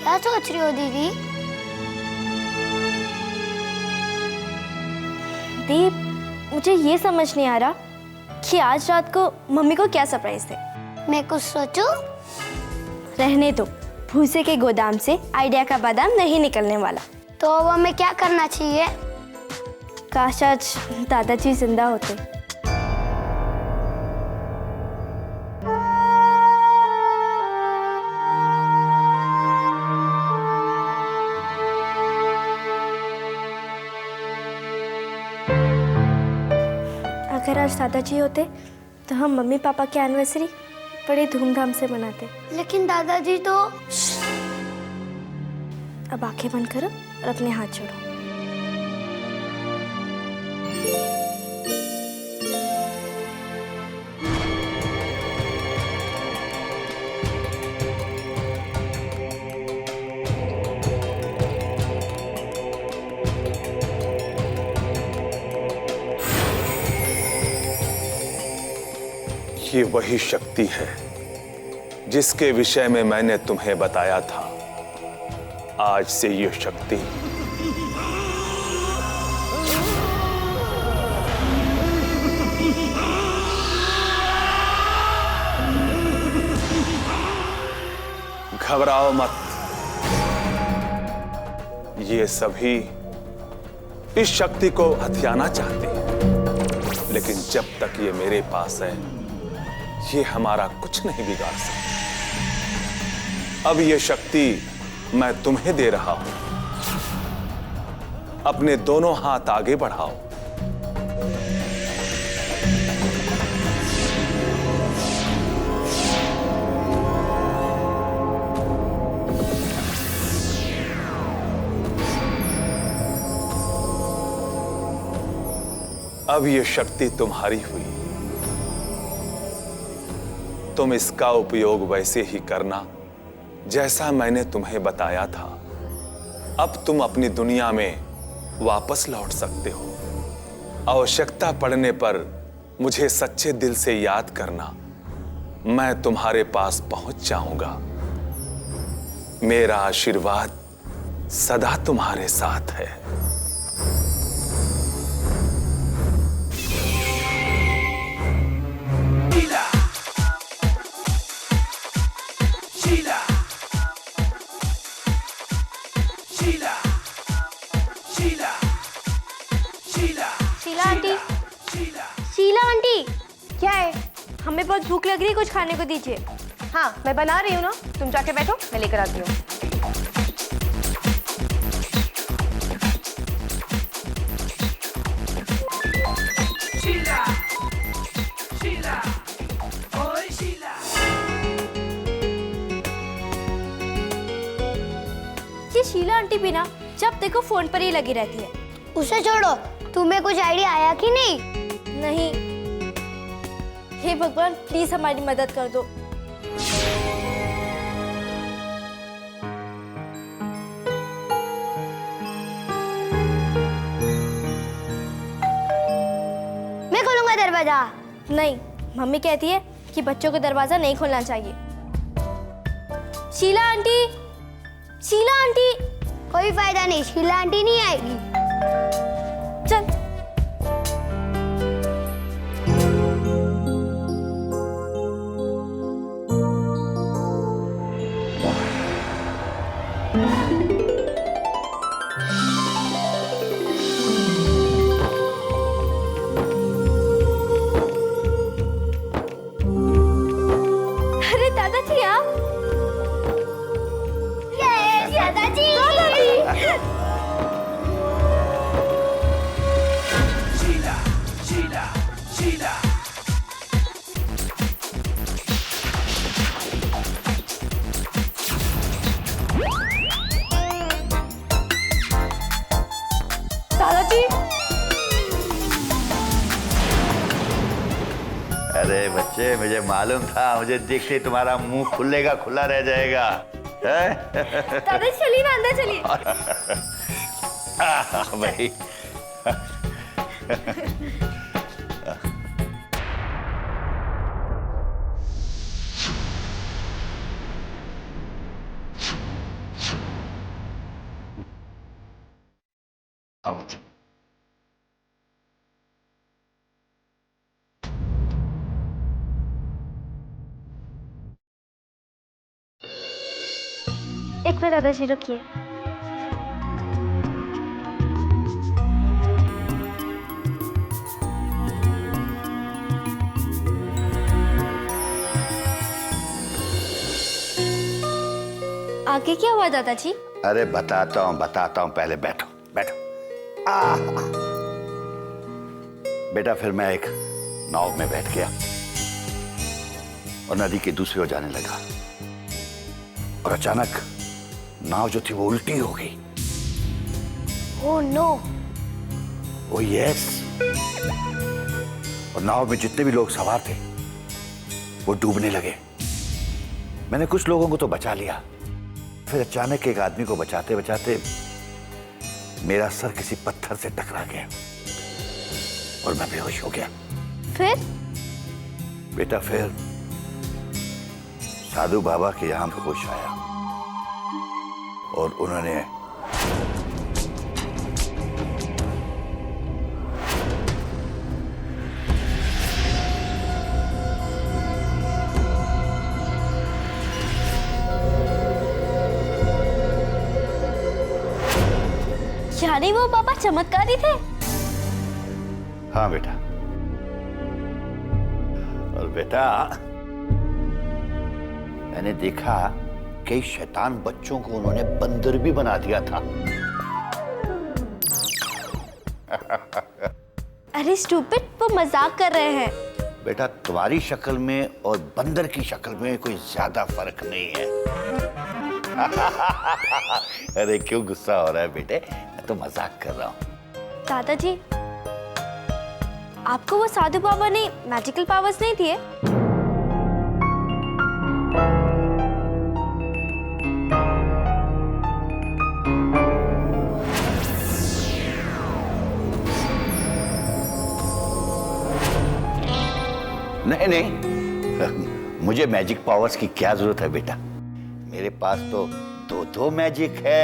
क्या सोच रही हो दीदी? दीप, मुझे ये समझ नहीं आ रहा कि आज रात को मम्मी को क्या सरप्राइज दे। मैं कुछ सोचूं? रहने दो, भूसे के गोदाम से आइडिया का बादाम नहीं निकलने वाला। तो अब हमें क्या करना चाहिए? काश आज दादाजी जिंदा होते। अगर आज दादाजी होते तो हम मम्मी पापा की एनिवर्सरी बड़े धूमधाम से मनाते। लेकिन दादाजी तो... अब आंखें बंद करो और अपने हाथ जोड़ो। ये वही शक्ति है जिसके विषय में मैंने तुम्हें बताया था। आज से ये शक्ति घबराओ मत। ये सभी इस शक्ति को हथियाना चाहते हैं, लेकिन जब तक ये मेरे पास है ये हमारा कुछ नहीं बिगाड़ सकता। अब ये शक्ति मैं तुम्हें दे रहा हूं। अपने दोनों हाथ आगे बढ़ाओ। अब ये शक्ति तुम्हारी हुई। तुम इसका उपयोग वैसे ही करना जैसा मैंने तुम्हें बताया था। अब तुम अपनी दुनिया में वापस लौट सकते हो। आवश्यकता पड़ने पर मुझे सच्चे दिल से याद करना, मैं तुम्हारे पास पहुंच जाऊंगा। मेरा आशीर्वाद सदा तुम्हारे साथ है। शीला आंटी, क्या है? हमें बहुत भूख लग रही है, कुछ खाने को दीजिए। हाँ, मैं बना रही हूँ ना, तुम जाके बैठो, मैं लेकर आती हूँ। शीला, शीला, ओए शीला। ये शीला आंटी भी ना जब देखो फोन पर ही लगी रहती है। उसे छोड़ो, तुम्हें कुछ आइडिया आया कि नहीं? नहीं। हे भगवान, प्लीज हमारी मदद कर दो। मैं खोलूंगा दरवाजा। नहीं, मम्मी कहती है कि बच्चों को दरवाजा नहीं खोलना चाहिए। Sheela aunty, Sheela aunty. कोई फायदा नहीं, शीला आंटी नहीं आएगी। चल। अरे दादाजी आप। दादाजी। शीला, शीला, शीला। दादाजी। अरे बच्चे, मुझे मालूम था, मुझे देखते ही तुम्हारा मुंह खुलेगा, खुला रह जाएगा। दादाजी चलिए ना, अंदर चलिए। भाई आओ। एक मिनट दादाजी रुकिए। आगे क्या हुआ दादाजी? अरे बताता हूँ, पहले बैठो बैठो। बेटा फिर मैं एक नाव में बैठ गया और नदी के दूसरी ओर जाने लगा और अचानक नाव जो थी वो उल्टी हो गई। Oh no. Oh yes. और नाव में जितने भी लोग सवार थे वो डूबने लगे। मैंने कुछ लोगों को तो बचा लिया, फिर अचानक एक आदमी को बचाते बचाते मेरा सर किसी पत्थर से टकरा गया और मैं बेहोश हो गया। फिर? बेटा फिर साधु बाबा के यहां होश आया और उन्होंने यानी वो पापा चमत्कारी थे? हाँ बेटा। और बेटा मैंने देखा कई शैतान बच्चों को उन्होंने बंदर भी बना दिया था। अरे स्टूपिड, वो मजाक कर रहे हैं। बेटा तुम्हारी शक्ल में और बंदर की शक्ल में कोई ज्यादा फर्क नहीं है। अरे क्यों गुस्सा हो रहा है बेटे, मैं तो मजाक कर रहा हूँ। दादाजी, आपको वो साधु बाबा ने मैजिकल पावर्स नहीं दिए? नहीं नहीं, मुझे मैजिक पावर्स की क्या जरूरत है बेटा, मेरे पास तो दो मैजिक है।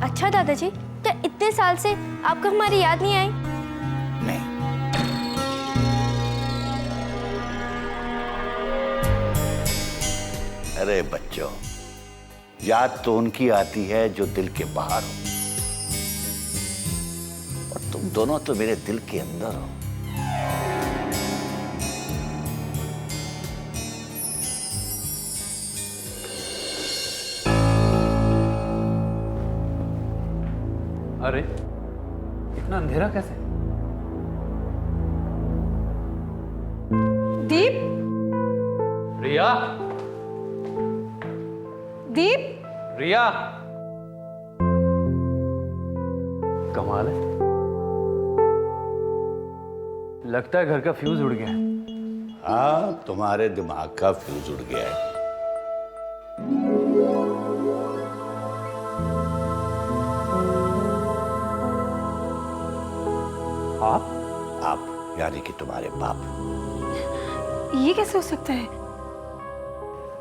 अच्छा दादाजी, क्या इतने साल से आपको हमारी याद नहीं आई? नहीं। अरे बच्चों, याद तो उनकी आती है जो दिल के बाहर हो, और तुम दोनों तो मेरे दिल के अंदर हो। अरे इतना अंधेरा कैसे? दीप, रिया, दीप, रिया, कमाल है, लगता है घर का फ्यूज उड़ गया है। हाँ, तुम्हारे दिमाग का फ्यूज उड़ गया है। आप यानी कि तुम्हारे बाप। ये कैसे हो सकता है?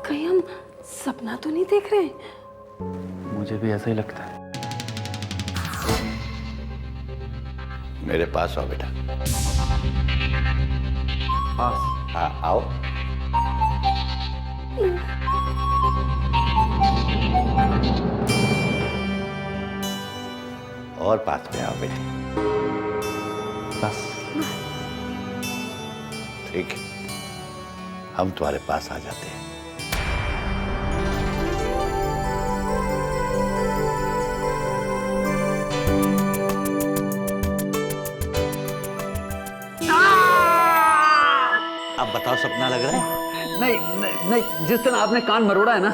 कहीं हम सपना तो नहीं देख रहे? मुझे भी ऐसा ही लगता है। मेरे पास आओ बेटा। हाँ आओ। और पास में आओ बेटे। बस ठीक है, हम तुम्हारे पास आ जाते हैं। अब बताओ, सपना लग रहा है? नहीं, नहीं नहीं, जिस तरह आपने कान मरोड़ा है ना,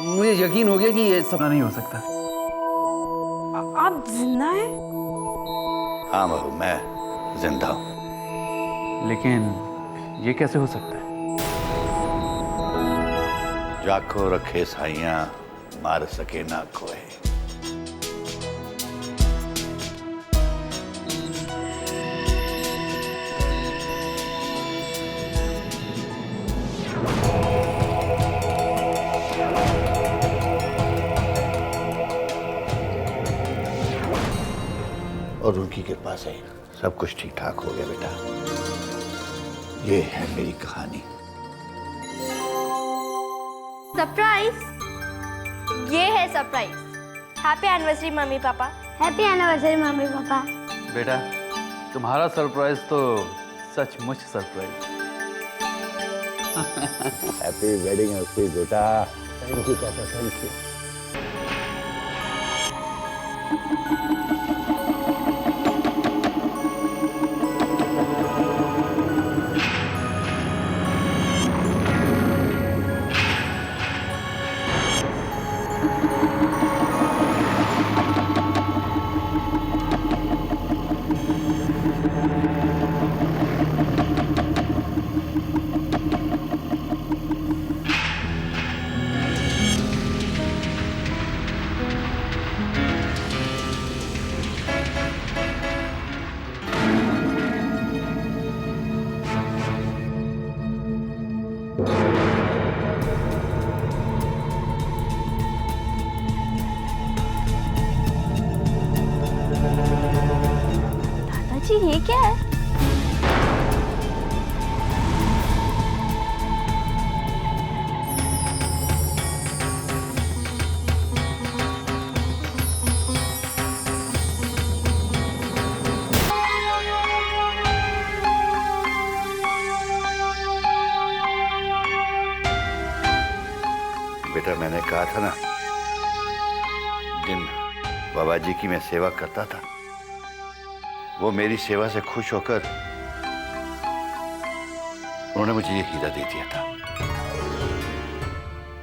मुझे यकीन हो गया कि ये सपना नहीं हो सकता। आप जिंदा हैं? हाँ बहू, मैं जिंदा हूं। लेकिन ये कैसे हो सकता है? जाको रखे साइयां, मार सके ना कोई। और उनकी कृपा से सब कुछ ठीक ठाक हो गया बेटा। ये है मेरी कहानी। सरप्राइज, ये है surprise. Happy anniversary mummy papa. Happy anniversary mummy papa. बेटा तुम्हारा सरप्राइज तो सचमुच सरप्राइज। हैप्पी वेडिंग एनिवर्सरी बेटा। थैंक यू पापा, थैंक यू। दादाजी ये क्या है? बेटा मैंने कहा था ना, जिन बाबा जी की मैं सेवा करता था वो मेरी सेवा से खुश होकर उन्होंने मुझे ये हीरा दे दिया था।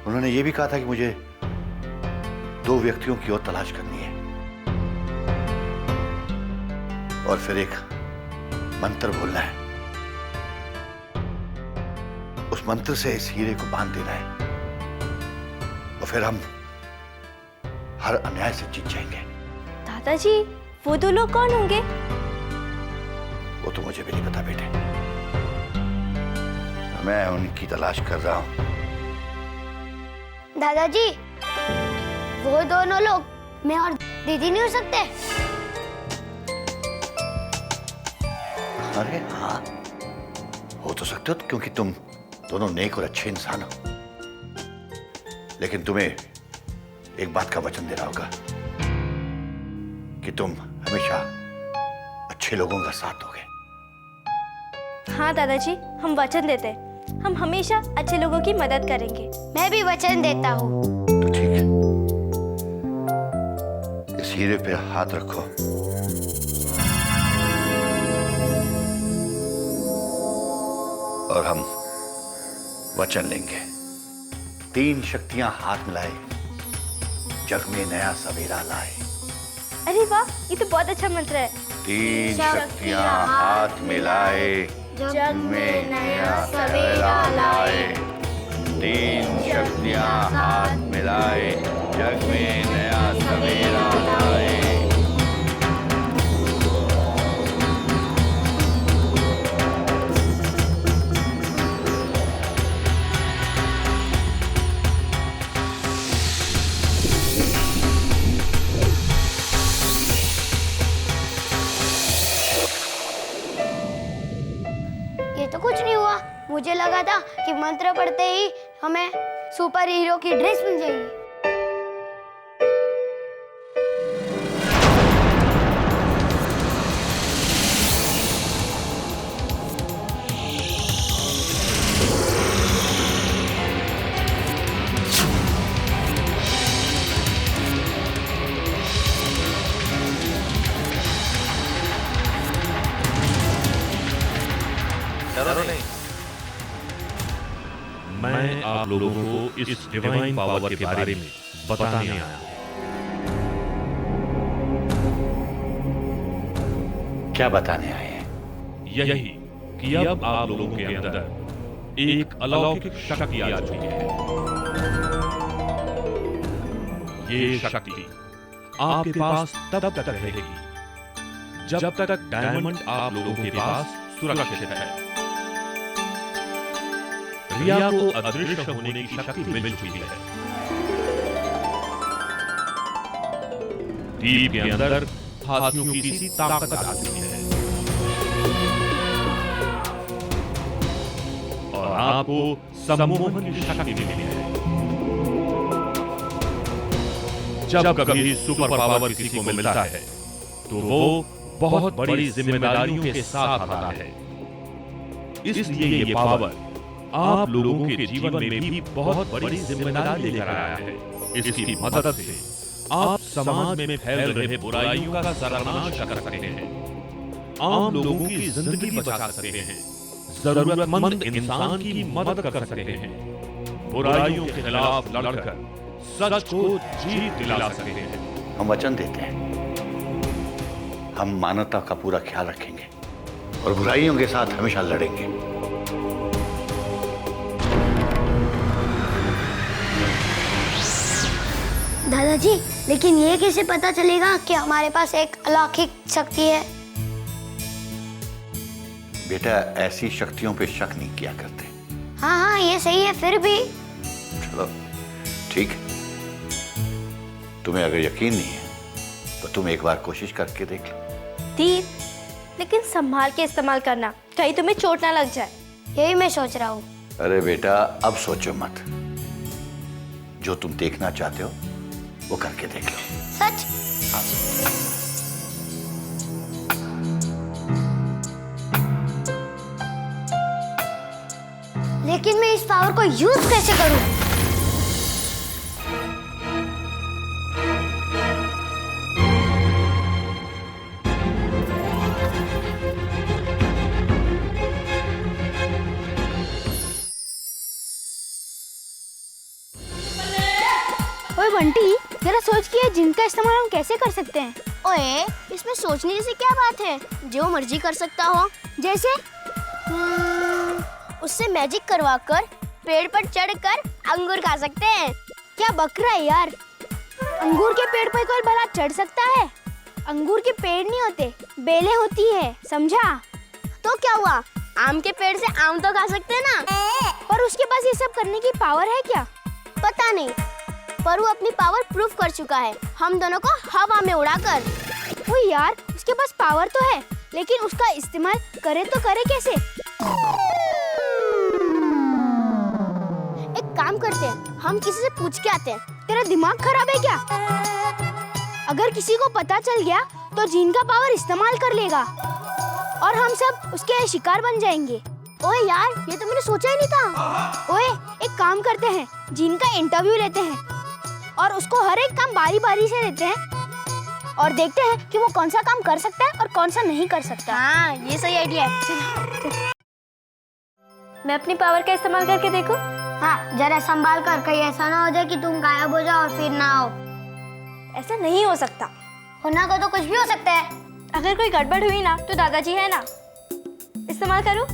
उन्होंने ये भी कहा था कि मुझे 2 व्यक्तियों की और तलाश करनी है और फिर एक मंत्र बोलना है। उस मंत्र से इस हीरे को बांध देना है और फिर हम हर अन्याय से जीत जाएंगे। दादाजी वो 2 लोग कौन होंगे? वो तो मुझे भी नहीं पता बेटे, मैं उनकी तलाश कर रहा हूं। दादाजी, वो दोनों लोग मैं और दीदी नहीं हो सकते? अरे हाँ, हो तो सकते हो क्योंकि तुम दोनों नेक और अच्छे इंसान हो। लेकिन तुम्हें एक बात का वचन देना होगा कि तुम हमेशा अच्छे लोगों का साथ दोगे। हाँ दादाजी, हम वचन देते हैं, हम हमेशा अच्छे लोगों की मदद करेंगे। मैं भी वचन देता हूँ। तो ठीक है, इस हीरे पे हाथ रखो। और हम वचन लेंगे, 3 शक्तियां हाथ मिलाए जग में नया सवेरा लाए। अरे वाह, ये तो बहुत अच्छा मंत्र है। 3 शक्तियां हाथ मिलाए जग में नया सवेरा लाए। 3 शक्तियां हाथ मिलाए जग में नया सवेरा लाए। ये तो कुछ नहीं हुआ। मुझे लगा था कि मंत्र पढ़ते ही हमें सुपर हीरो की ड्रेस मिल जाएगी। डरो नहीं। मैं आप लोगों को इस डिवाइन पावर के बारे में बताने आया हूं। क्या बताने आए हैं? यही कि अब आप लोगों के अंदर एक अलौकिक शक्ति आ चुकी है। ये शक्ति आपके पास तब तक रहेगी जब तक डायमंड आप लोगों के पास सुरक्षित है। रिया को अदृश्य होने की शक्ति मिल चुकी है। द्वीप के अंदर हाथियों की सी ताकत आ चुकी है और आपको सम्मोहन की शक्ति मिली है। जब कभी सुपर पावर किसी को मिलता है तो वो बहुत बड़ी जिम्मेदारियों के साथ आता है। इसलिए ये पावर आप लोगों के जीवन में भी बहुत बड़ी जिम्मेदारी लेकर आया है। इसकी मदद से आप समाज में फैल रहे बुराइयों का सर्वनाश कर सकते हैं, आम लोगों की जिंदगी बचा सकते हैं, जरूरतमंद इंसान की मदद कर सकते हैं, बुराइयों के खिलाफ लड़कर सच को जीत दिला सकते हैं। हम वचन देते हैं, हम मानवता का पूरा ख्याल रखेंगे और बुराइयों के साथ हमेशा लड़ेंगे। दादाजी, लेकिन ये कैसे पता चलेगा कि हमारे पास एक अलौकिक शक्ति है? बेटा, ऐसी शक्तियों पे शक नहीं किया करते। हाँ हाँ, ये सही है, फिर भी चलो ठीक है, तुम्हें अगर यकीन नहीं है तो तुम एक बार कोशिश करके देख लो। तीर, लेकिन संभाल के इस्तेमाल करना, कहीं तुम्हें चोट ना लग जाए। यही मैं सोच रहा हूँ। अरे बेटा, अब सोचो मत, जो तुम देखना चाहते हो वो करके देख लो। सच? लेकिन मैं इस पावर को यूज कैसे करूं? ओए बंटी, जरा सोच कि ये जिन का इस्तेमाल हम कैसे कर सकते हैं। ओए, इसमें सोचने जैसी क्या बात है? जो मर्जी कर सकता हो। जैसे उससे मैजिक करवाकर पेड़ पर चढ़कर अंगूर खा सकते हैं। क्या बक रहा है यार? अंगूर के पेड़ पर कोई भला चढ़ सकता है? अंगूर के पेड़ नहीं होते, बेलें होती है, समझा? तो क्या हुआ, आम के पेड़ से आम तो खा सकते हैं ना। पर उसके पास ये सब करने की पावर है क्या? पता नहीं, पर वो अपनी पावर प्रूफ कर चुका है, हम दोनों को हवा में उड़ाकर। वो यार, उसके पास पावर तो है, लेकिन उसका इस्तेमाल करे तो करे कैसे? एक काम करते हैं, हम किसी से पूछ के आते हैं। तेरा दिमाग खराब है क्या? अगर किसी को पता चल गया तो जीन का पावर इस्तेमाल कर लेगा और हम सब उसके शिकार बन जाएंगे। ओए यार, ये तो मैंने सोचा ही नहीं था। ओए, एक काम करते हैं, जीन का इंटरव्यू लेते हैं और उसको हर एक काम बारी बारी से देते हैं और देखते हैं कि वो कौन सा काम कर सकता है और कौन सा नहीं कर सकता। हाँ, ये सही आइडिया है। मैं अपनी पावर का इस्तेमाल करके देखूं? हाँ, जरा संभाल कर, कहीं ऐसा ना हो जाए कि तुम गायब हो जाओ और फिर ना आओ। ऐसा नहीं हो सकता। होना को तो कुछ भी हो सकता है। अगर कोई गड़बड़ हुई ना तो दादाजी है ना। इस्तेमाल करूं?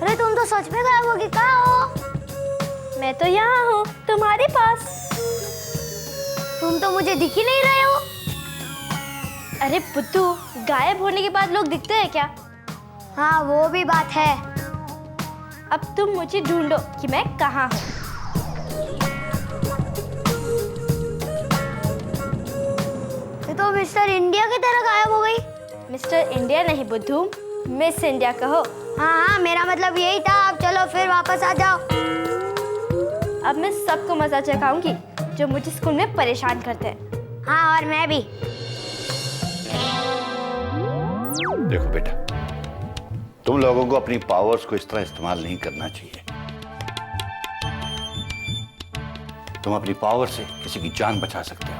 अरे तुम तो सच में गायब होगी, कहाँ हो? मैं तो यहाँ हूँ, तुम्हारे पास। तुम तो मुझे दिख ही नहीं रहे हो। अरे बुद्धू, गायब होने के बाद लोग दिखते हैं क्या? हाँ, वो भी बात है। अब तुम मुझे ढूंढो कि मैं कहाँ हूँ। ये तो मिस्टर इंडिया की तरह गायब हो गई। मिस्टर इंडिया नहीं बुद्धू, मिस इंडिया कहो। हाँ हाँ, मेरा मतलब यही था। अब चलो फिर वापस आ जाओ। अब मैं सबको मजा चखाऊंगी जो मुझे स्कूल में परेशान करते हैं। हाँ, और मैं भी। देखो बेटा, तुम लोगों को अपनी पावर्स को इस तरह इस्तेमाल नहीं करना चाहिए। तुम अपनी पावर से किसी की जान बचा सकते हो,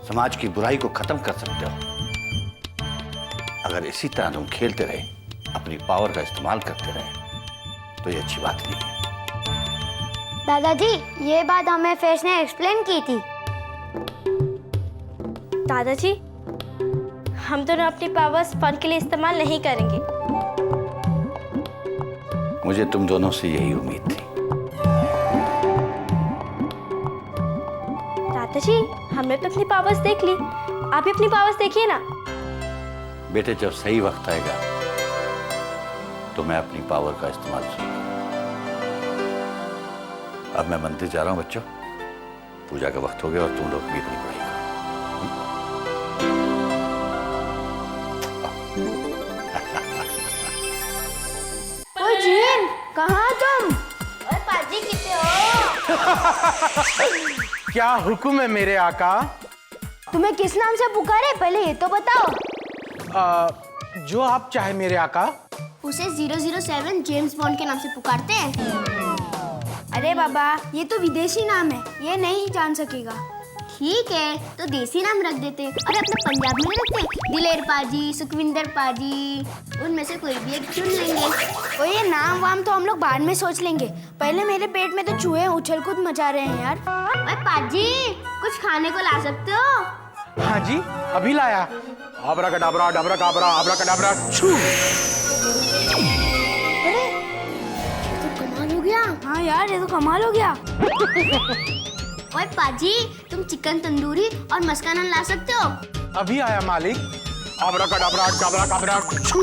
समाज की बुराई को खत्म कर सकते हो। अगर इसी तरह तुम खेलते रहे, अपनी पावर का इस्तेमाल करते रहे, तो ये अच्छी बात नहीं है। दादाजी, ये बात हमें फेस ने एक्सप्लेन की थी। दादाजी, हम दोनों अपनी पावर्स फन के लिए इस्तेमाल नहीं करेंगे। मुझे तुम दोनों से यही उम्मीद थी। दादाजी, हमने तो अपनी पावर्स देख ली, आप भी अपनी पावर्स देखिए ना। बेटे जब सही वक्त आएगा तो मैं अपनी पावर का इस्तेमाल करूंगा। अब मैं मंदिर जा रहा हूं बच्चों, पूजा का वक्त हो गया और तुम लोग भी अपनी पढ़ाई करो। ओए जीन, कहाँ तुम? ओए पाजी कितने हो? क्या हुक्म है मेरे आका? तुम्हें किस नाम से पुकारे पहले ये तो बताओ। जो आप चाहे मेरे आका। उसे 007 जेम्स बॉन्ड के नाम से पुकारते हैं। अरे बाबा, ये तो विदेशी नाम है, ये नहीं जान सकेगा। ठीक है, तो देसी नाम रख देते। अरे अपने पंजाब में नहीं रखते, दिलेर पाजी, सुखविंदर पाजी, उनमें से कोई भी एक चुन लेंगे। और ये नाम वाम तो हम लोग बाद में सोच लेंगे, पहले मेरे पेट में तो चूहे उछल कूद मचा रहे हैं यार। ओए पाजी, कुछ खाने को ला सकते हो? हाँ जी, अभी लाया। आबरा कडाबरा, डबरा काबरा, आबरा कडाबरा, छू। अरे तो कमाल हो गया। हाँ यार, ये तो कमाल हो गया। ओए पाजी, तुम चिकन तंदूरी और मस्का नान ला सकते हो? अभी आया मालिक। आबरा कडाबरा, डबरा काबरा, छू।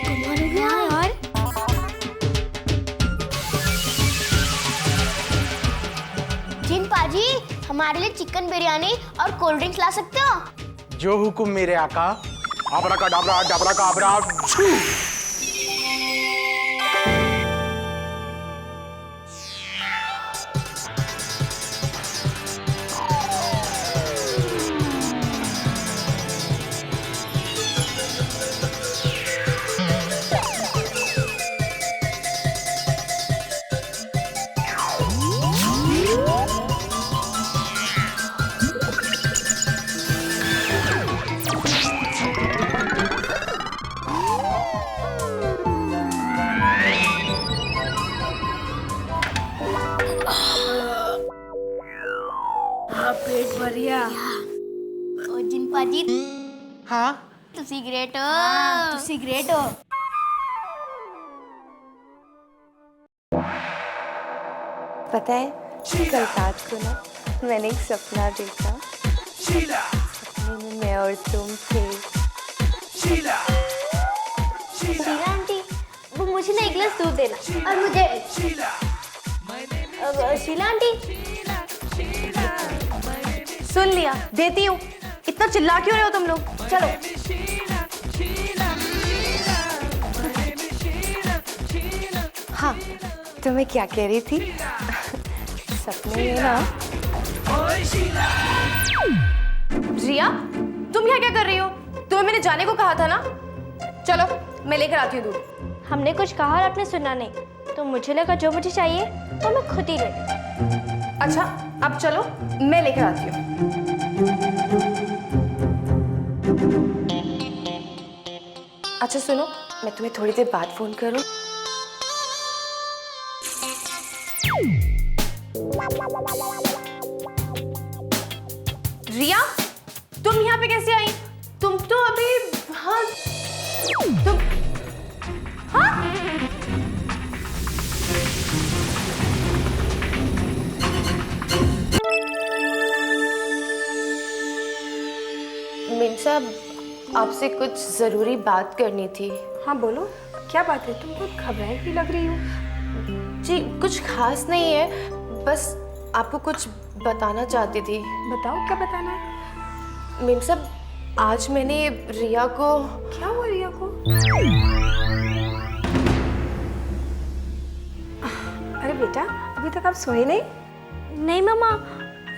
कमाल हो गया यार। जिन पाजी, हमारे लिए चिकन बिरयानी और कोल्ड ड्रिंक्स ला सकते हो? जो हुक्म मेरे आका। आबरा कडाबरा, डबरा काबरा, छू। पेट भर गया। ओ जिन पाजी, हाँ तुसी ग्रेट हो। तुसी ग्रेट हो। पता है, कल रात को ना मैंने एक सपना देखा। सपने में मैं और तुम थे। शीला आंटी, वो मुझे ना एक गिलास दूध देना। और मुझे शीला आंटी। सुन लिया, देती हूँ। इतना चिल्ला क्यों रहे हो तुम लोग? चलो। हाँ, तो मैं क्या कह रही थी? सपने में ना। रिया, तुम यहाँ क्या कर रही हो? तुम्हें मैंने जाने को कहा था ना। चलो, मैं लेकर आती हूँ दूध। हमने कुछ कहा और आपने सुना नहीं, तो मुझे लगा जो मुझे चाहिए तो मैं खुद ही ले। अच्छा, अब चलो, मैं लेकर आती हूँ। अच्छा सुनो, मैं तुम्हें थोड़ी देर बाद फोन करूँ। रिया, तुम यहाँ पे कैसे आई? तुम तो अभी हाँ, तुम हाँ? मेम साहब, आपसे कुछ जरूरी बात करनी थी। हाँ बोलो, क्या बात है? तुम बहुत घबराई हुई लग रही हो। जी कुछ खास नहीं है, बस आपको कुछ बताना चाहती थी। बताओ, क्या बताना है? मेम साहब, आज मैंने रिया को। क्या हुआ रिया को? अरे बेटा, अभी तक आप सोए नहीं? नहीं मम्मा,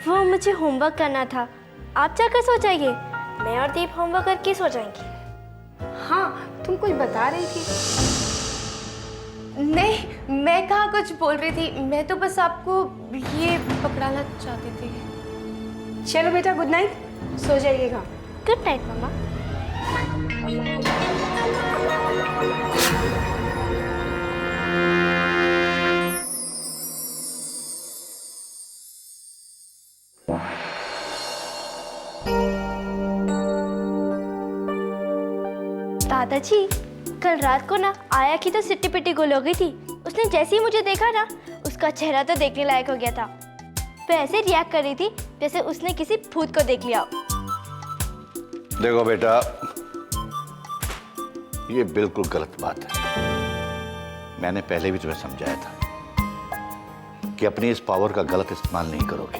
वो मुझे होमवर्क करना था। आप जाकर सो जाइए, मैं और दीप होमवर्क करके सो जाएंगे। हाँ, तुम कुछ बता रही थी। नहीं, मैं कहाँ कुछ बोल रही थी, मैं तो बस आपको ये पकड़ाना चाहती थी। चलो बेटा, गुड नाइट, सो जाइएगा। गुड नाइट मम्मा। दादाजी, कल रात को ना आया की तो सिट्टी पिट्टी गोल हो गई थी। उसने जैसे ही मुझे देखा ना, उसका चेहरा तो देखने लायक हो गया था। वो ऐसे रिएक्ट कर रही थी जैसे उसने किसी भूत को देख लिया हो। देखो बेटा, ये बिल्कुल गलत बात है। मैंने पहले भी तुम्हें समझाया था कि अपनी इस पावर का गलत इस्तेमाल नहीं करोगे,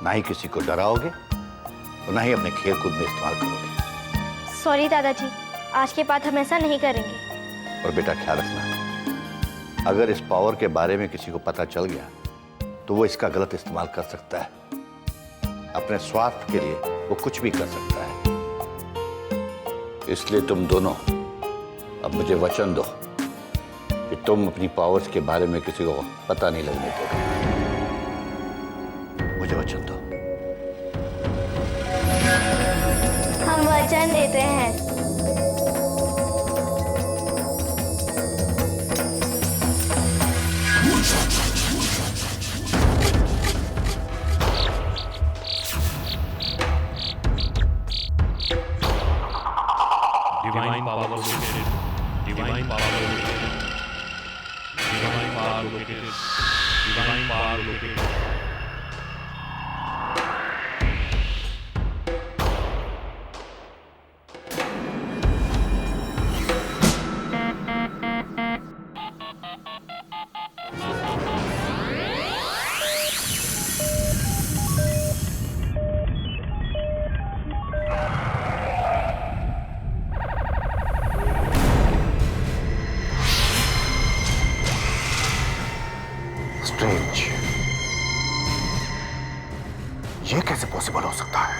ना ही किसी को डराओगे और ना ही अपने खेल कूद में इस्तेमाल करोगे। सॉरी दादाजी, आज के बाद हम ऐसा नहीं करेंगे। और बेटा ख्याल रखना, अगर इस पावर के बारे में किसी को पता चल गया तो वो इसका गलत इस्तेमाल कर सकता है। अपने स्वार्थ के लिए वो कुछ भी कर सकता है। इसलिए तुम दोनों अब मुझे वचन दो कि तुम अपनी पावर्स के बारे में किसी को पता नहीं लगने दोगे। मुझे वचन दो। हम वचन देते हैं। Divine power located. Divine power located. Divine power located. Divine power located. Strange, ये कैसे पॉसिबल हो सकता है?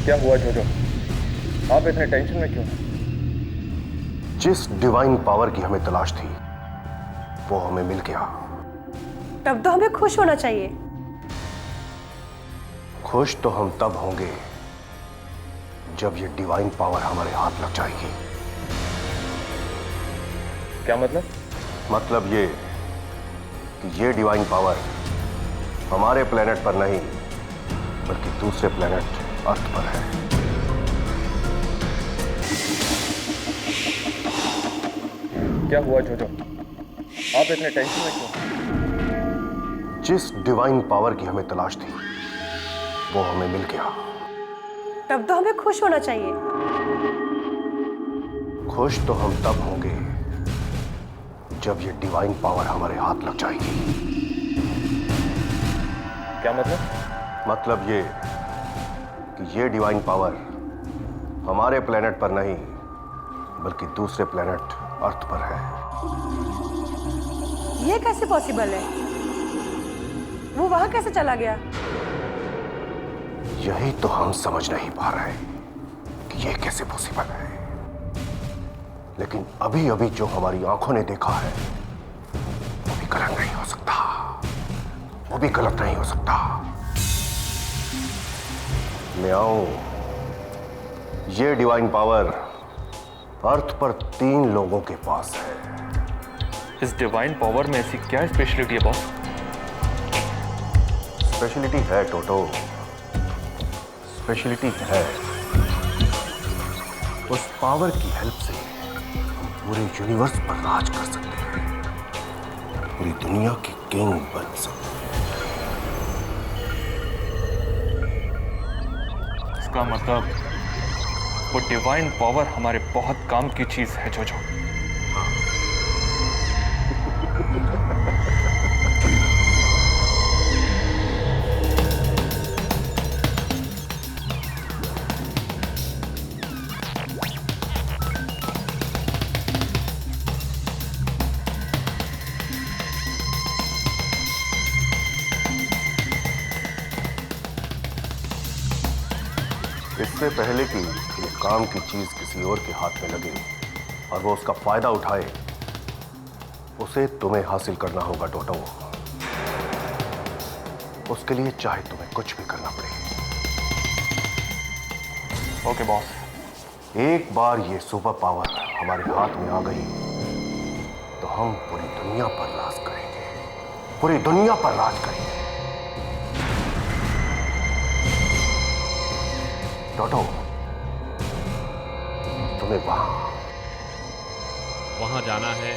क्या हुआ जोजो? आप इतने टेंशन में क्यों? जिस डिवाइन पावर की हमें तलाश थी वो हमें मिल गया। तब तो हमें खुश होना चाहिए। खुश तो हम तब होंगे जब ये डिवाइन पावर हमारे हाथ लग जाएगी। क्या मतलब? मतलब ये कि ये डिवाइन पावर हमारे प्लेनेट पर नहीं बल्कि दूसरे प्लेनेट अर्थ पर है। क्या हुआ जोजो? आप इतने टेंशन में क्यों? जिस डिवाइन पावर की हमें तलाश थी वो हमें मिल गया। तब तो हमें खुश होना चाहिए। खुश तो हम तब होंगे जब ये डिवाइन पावर हमारे हाथ लग जाएगी। क्या मतलब? मतलब ये कि ये डिवाइन पावर हमारे प्लेनेट पर नहीं बल्कि दूसरे प्लेनेट अर्थ पर है। ये कैसे पॉसिबल है? वो वहां कैसे चला गया? यही तो हम समझ नहीं पा रहे कि ये कैसे पॉसिबल है। लेकिन अभी अभी जो हमारी आंखों ने देखा है वो भी गलत नहीं हो सकता। वो भी गलत नहीं हो सकता। मैं आऊं, ये डिवाइन पावर अर्थ पर 3 लोगों के पास है। इस डिवाइन पावर में ऐसी क्या स्पेशलिटी है बॉस? स्पेशलिटी है टोटो, स्पेशलिटी है। उस पावर की हेल्प से हम पूरे यूनिवर्स पर राज कर सकते हैं, पूरी दुनिया के किंग बन सकते हैं। इसका मतलब वो डिवाइन पावर हमारे बहुत काम की चीज है जोजो। इससे पहले कि ये काम की चीज किसी और के हाथ में लगे और वो उसका फायदा उठाए, उसे तुम्हें हासिल करना होगा टोटो। उसके लिए चाहे तुम्हें कुछ भी करना पड़े। Okay boss. एक बार ये सुपर पावर हमारे हाथ में आ गई तो हम पूरी दुनिया पर राज करेंगे, पूरी दुनिया पर राज करेंगे। टोटो, तुम्हें वहां जाना है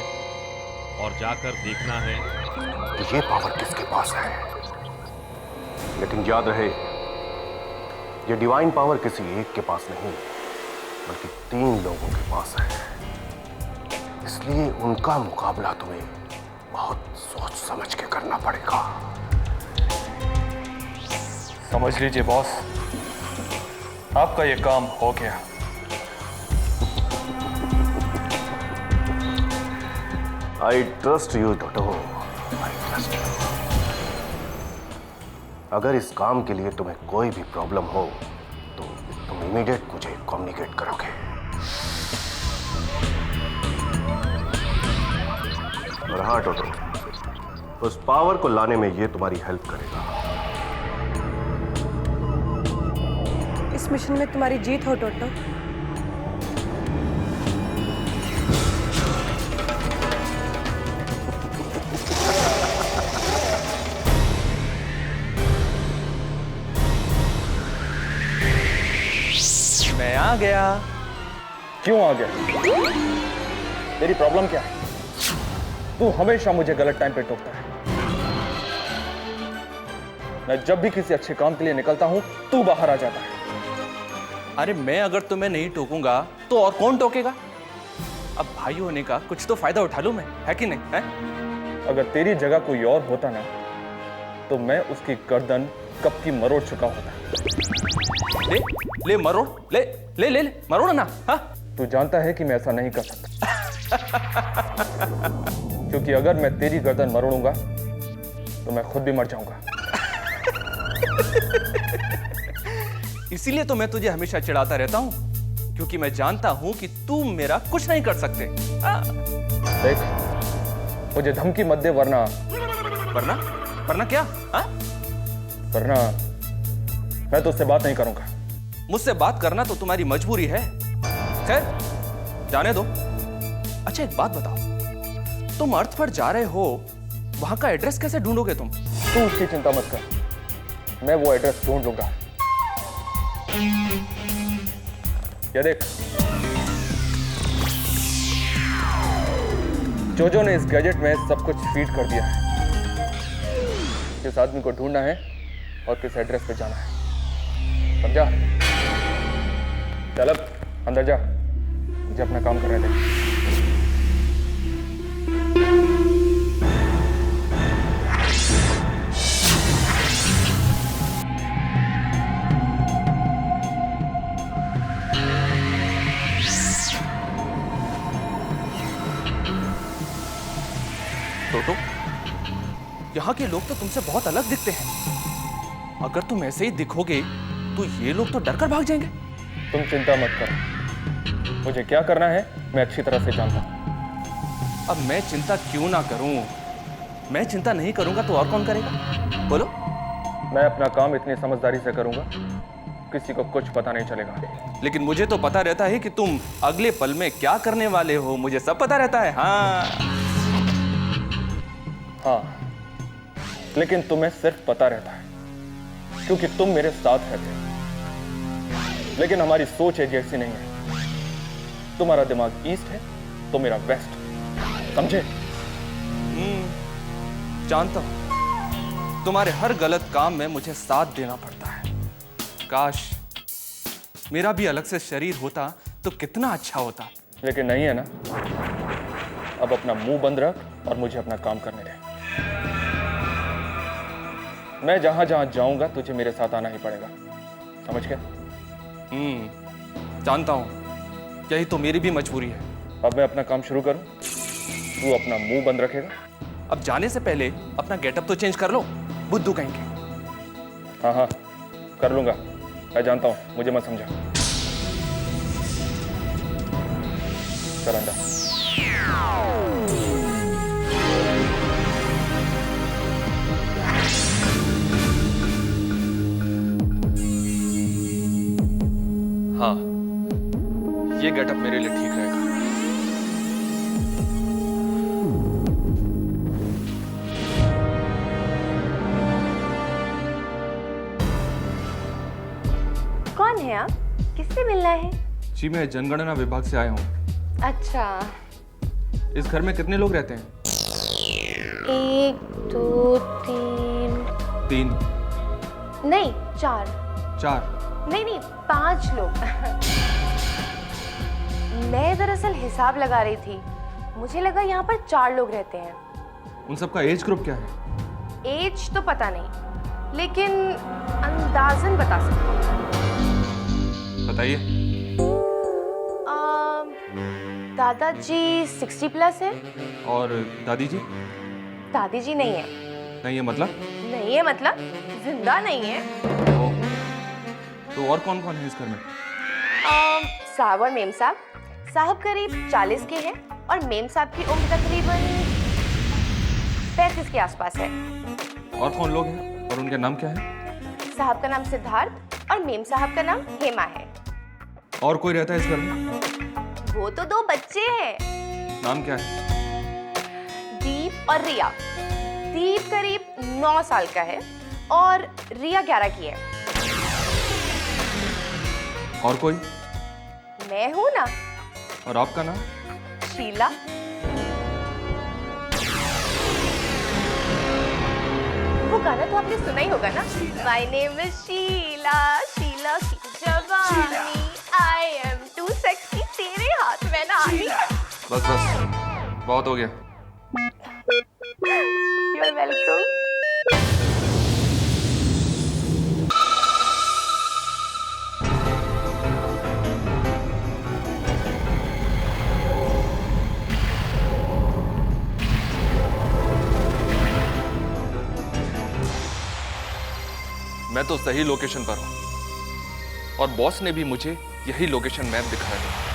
और जाकर देखना है कि ये पावर किसके पास है। लेकिन याद रहे, ये डिवाइन पावर किसी एक के पास नहीं बल्कि 3 लोगों के पास है। इसलिए उनका मुकाबला तुम्हें बहुत सोच समझ के करना पड़ेगा। समझ लीजिए बॉस, आपका ये काम हो गया। I trust you toto, I trust you. अगर इस काम के लिए तुम्हें कोई भी प्रॉब्लम हो तो तुम इमीडिएट मुझे कम्युनिकेट करोगे। और हाँ टोटो, उस पावर को लाने में ये तुम्हारी हेल्प करेगा। इस मिशन में तुम्हारी जीत हो टोटो। मैं आ गया। क्यों आ गया? तेरी प्रॉब्लम क्या है? तू हमेशा मुझे गलत टाइम पे टोकता है। मैं जब भी किसी अच्छे काम के लिए निकलता हूं, तू बाहर आ जाता है। अरे मैं अगर तुम्हें नहीं टोकूंगा तो और कौन टोकेगा? अब भाई होने का कुछ तो फायदा उठा लूं मैं, है कि नहीं है? अगर तेरी जगह कोई और होता ना तो मैं उसकी गर्दन कब की मरोड़ चुका होता। ले ले मरोड़, ले ले ले, ले मरोड़ ना। हाँ तू जानता है कि मैं ऐसा नहीं कर सकता क्योंकि अगर मैं तेरी गर्दन मरोड़ूंगा तो मैं खुद भी मर जाऊंगा। इसीलिए तो मैं तुझे हमेशा चिढ़ाता रहता हूं, क्योंकि मैं जानता हूं कि तू मेरा कुछ नहीं कर सकते। देख, मुझे धमकी मत दे वरना वरना क्या? वरना मैं तो उससे बात नहीं करूंगा। मुझसे बात करना तो तुम्हारी मजबूरी है। खैर जाने दो। अच्छा एक बात बताओ, तुम अर्थ पर जा रहे हो, वहां का एड्रेस कैसे ढूंढोगे तुम? तू उसकी चिंता मत कर, मैं वो एड्रेस ढूंढ लूंगा। ये देख, जोजो ने इस गैजेट में सब कुछ फीड कर दिया है। किस आदमी को ढूंढना है और किस एड्रेस पे जाना है, समझा? चल अब अंदर जा, मुझे अपना काम करने दे। टोटो, यहाँ के लोग तो तुमसे बहुत अलग दिखते हैं। अगर तुम ऐसे ही दिखोगे तो ये लोग तो डर कर भाग जाएंगे। तुम चिंता मत करो, मुझे क्या करना है मैं अच्छी तरह से जानता हूं। अब मैं चिंता क्यों ना करूं? मैं चिंता नहीं करूंगा तो और कौन करेगा? बोलो। मैं अपना काम इतनी समझदारी से करूंगा, किसी को कुछ पता नहीं चलेगा। लेकिन मुझे तो पता रहता है कि तुम अगले पल में क्या करने वाले हो, मुझे सब पता रहता है। हाँ, लेकिन तुम्हें सिर्फ पता रहता है क्योंकि तुम मेरे साथ रहते हो। लेकिन हमारी सोच एक जैसी नहीं है। तुम्हारा दिमाग ईस्ट है तो मेरा वेस्ट, समझे? जानता हूं, तुम्हारे हर गलत काम में मुझे साथ देना पड़ता है। काश मेरा भी अलग से शरीर होता तो कितना अच्छा होता। लेकिन नहीं है ना। अब अपना मुंह बंद रख और मुझे अपना काम करने दे। मैं जहां जहां जाऊंगा तुझे मेरे साथ आना ही पड़ेगा, समझ गया? जानता हूं, यही तो मेरी भी मजबूरी है। अब मैं अपना काम शुरू करूं, तू अपना मुंह बंद रखेगा? अब जाने से पहले अपना गेटअप तो चेंज कर लो, बुद्धू कहेंगे। हाँ हाँ कर लूंगा, मैं जानता हूं, मुझे मत समझा। चल अंदर। हाँ, ये गेटअप मेरे लिए ठीक रहेगा। कौन है आप? किससे मिलना है? जी मैं जनगणना विभाग से आया हूँ। अच्छा। इस घर में कितने लोग रहते हैं? 1 2 3 3 नहीं 4 नहीं 5 लोग। मैं दरअसल हिसाब लगा रही थी, मुझे लगा यहाँ पर 4 लोग रहते हैं। उन सबका एज ग्रुप क्या है? एज तो पता नहीं, लेकिन अंदाजन बता सकती हूँ। बताइए। दादाजी 60 प्लस है। और दादी जी? दादी जी नहीं है। नहीं है मतलब? नहीं है मतलब जिंदा नहीं है। तो और कौन कौन है इस घर में? साहब और मेम साहब। साहब करीब 40 के हैं और मेम साहब की उम्र तकरीबन 35 के आसपास है। और कौन लोग हैं और उनके नाम क्या है? साहब का नाम सिद्धार्थ और मेम साहब का नाम हेमा है। और कोई रहता है इस घर में? वो तो 2 बच्चे हैं। नाम क्या है? दीप और रिया। दीप करीब 9 साल का है और रिया 11 की है। और कोई? मैं हूं ना। और आपका नाम? शीला। वो गाना तो आपने सुना ही होगा ना, my name is Sheela, Sheela की जवानी, आई एम टू सेक्सी, तेरे हाथ में ना आनी। बस बहुत हो गया। You are welcome. मैं तो सही लोकेशन पर हूं और बॉस ने भी मुझे यही लोकेशन मैप दिखाया है।